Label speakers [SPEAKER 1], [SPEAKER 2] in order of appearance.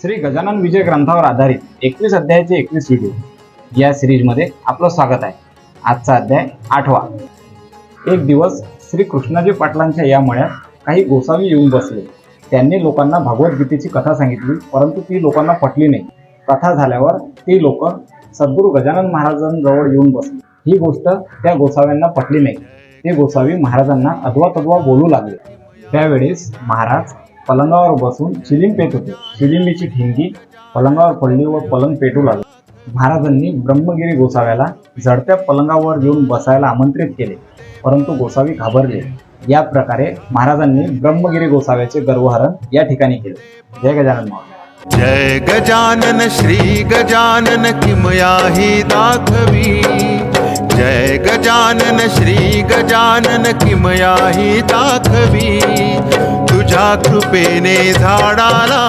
[SPEAKER 1] श्री गजानन विजय ग्रंथावर आधारित 21 अध्यायाचे 21 व्हिडिओ या सिरीजमध्ये आपलं स्वागत आहे। आजचा अध्याय 8वा। एक दिवस श्री कृष्णाजी पाटलांच्या या मळ्यात काही गोसावी येऊन बसले। त्यांनी लोकांना भगवद्गीतेची कथा सांगितली, परंतु ती लोकांना पटली नाही। कथा झाल्यावर ती लोक सद्गुरू गजानन महाराजांजवळ येऊन बसले। ही गोष्ट त्या गोसाव्यांना पटली नाही। ते गोसावी महाराजांना अद्वा तद्वा बोलू लागले। त्यावेळेस महाराज पलंगावर बसून चिलीम पेट होते। चिलिमीची ठिंगी पलंगावर पडली व पलंग पेटू लागले। महाराजांनी ब्रह्मगिरी गोसाव्याला जडत्या पलंगावर येऊन बसायला आमंत्रित केले, परंतु गोसावी घाबरले। या प्रकारे महाराजांनी ब्रह्मगिरी गोसाव्याचे गर्वहरण या ठिकाणी केले। जय गजानन महाराज।
[SPEAKER 2] जय गजानन श्री गजानन किमयाही दाखवी। जय गजानन श्री गजानन किमयाही दाखवी। तुझ्या कृपेने झाडाला